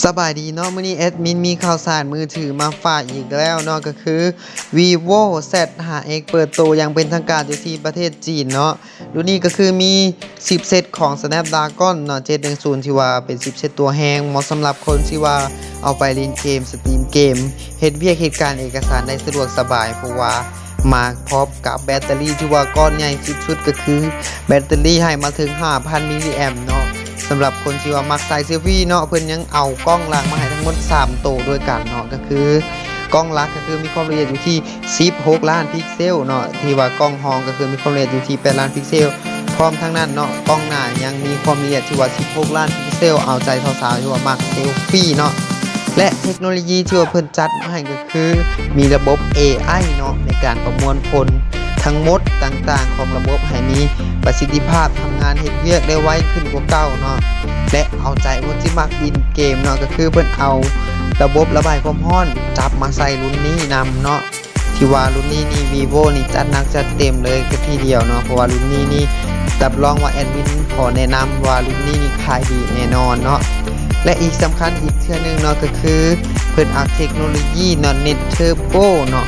สบายดีเนาะมื้อนี้แอดมินมีข่าวสารมือถือมาฝากอีกแล้วเนาะก็คือ Vivo Z5X เปิดตัวอย่างเป็นทางการอยู่ที่ประเทศจีนเนาะรุ่นนี้ก็คือมี10เซตของ Snapdragon เนาะ710ที่ว่าเป็น10เซตตัวแฮงเหมาะสำหรับคนที่ว่าเอาไปเล่นเกมสตรีมเกมเฮ็ดเวียกเหตุการณ์เอกสารได้สะดวกสบายเพราะว่ามาพร้อมกับแบตเตอรี่ที่ว่าก้อนใหญ่สุดๆก็คือแบตเตอรี่ให้มาถึง 5,000 มิลลิแอมป์เนาะสำหรับคนที่ว่ามักใส่เซลฟี่เนาะเพิ่นยังเอากล้องหลักมาให้ทั้งหมด3ตัวด้วยกันเนาะก็คือกล้องหลักก็คือมีความละเอียดอยู่ที่16ล้านพิกเซลเนาะที่ว่ากล้องรองก็คือมีความละเอียดอยู่ที่8ล้านพิกเซลพร้อมทั้งนั้นเนาะกล้องหน้ายังมีความละเอียดที่ว่า16ล้านพิกเซลเอาใจสาวๆที่ว่ามักเซลฟี่เนาะและเทคโนโลยีที่ว่าเพิ่นจัดมาให้ก็คือมีระบบ AI เนาะในการประมวลผลทั้งหมดต่างๆของระบบให้มีประสิทธิภาพทำงานเฮ็ดเวียกได้ไวขึ้นกว่าเก่าเนาะและเอาใจคนที่มักดินเกมเนาะก็คือเพิ่นเอาระบบระบายความร้อนจับมาใส่รุ่นนี้นำเนาะที่ว่ารุ่นนี้นี่ Vivo นี่จัดหนักจัดเต็มเลยก็ทีเดียวเนาะเพราะว่ารุ่นนี้นี่รับรองว่าแอดมินขอแนะนำว่ารุ่นนี้นี่ขายดีแน่นอนเนาะและอีกสำคัญอีกเทื่อนึงเนาะก็คือเพิ่นเอาเทคโนโลยีเนาะ Net Turbo เนาะ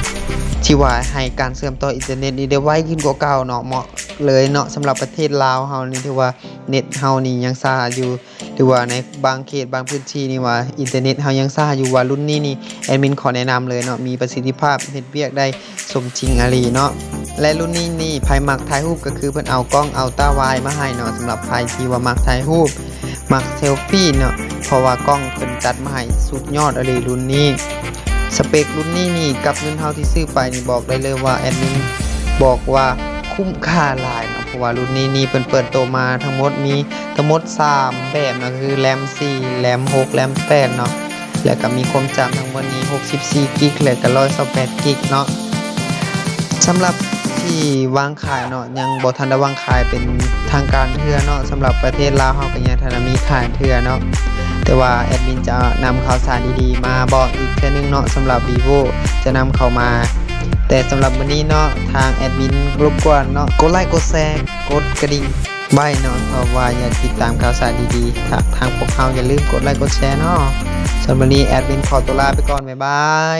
ที่ว่าให้การเชื่อมต่ออินเทอร์เน็ตนี่ได้ไวขึ้นกว่าเก่าเนาะเหมาะเลยเนาะสำหรับประเทศลาวเฮานี่ถือว่าเน็ตเฮานี่ยังช้าอยู่หรือว่าในบางเขตบางพื้นที่นี่ว่าอินเทอร์เน็ตเฮายังช้าอยู่ว่ารุ่นนี้นี่แอดมินขอแนะนำเลยเนาะมีประสิทธิภาพเฮ็ดเวียกได้สมจริงอะลีเนาะและรุ่นนี้นี่ไผมักถ่ายรูปก็คือเพิ่นเอากล้องอัลตร้าไวด์มาให้เนาะสำหรับไผที่ว่ามักถ่ายรูปมักเซลฟี่เนาะเพราะว่ากล้องเพิ่นจัดมาให้สุดยอดอะลีรุ่นนี้สเปครุ่นนี้นี่กับเงินเฮาที่ซื้อไปนี่บอกได้เลยว่าแอดมินบอกว่าคุ้มค่าหลายเนาะเพราะว่ารุ่นนี้นี่เพิ่นเปิดตัวมาทั้งหมดมีทั้งหมด3แบบเนาะคือแรม4แรม6แรม8เนาะแล้วก็มีความจำทั้งหมดนี้64กิกและก็128กิกเนาะสำหรับที่วางขายเนาะยังบ่ทันได้วางขายเป็นทางการเทื่อเนาะสำหรับประเทศลาวเฮาก็ยังทันมีขายเทื่อเนาะแต่ว่าแอดมินจะนำข่าวสารดีๆมาบอกอีกเทื่อนึงเนาะสำหรับ Vivo จะนำเข้ามาแต่สำหรับวันนี้เนาะทางแอดมินรบกวนเนาะกดไลค์กดแชร์กดกระดิ่งไว้เนาะเพราะว่าอยากติดตามข่าวสารดีๆทางพวกเราอย่าลืมกดไลค์กดแชร์เนาะสำหรับวันนี้แอดมินขอตัวลาไปก่อนบ๊ายบาย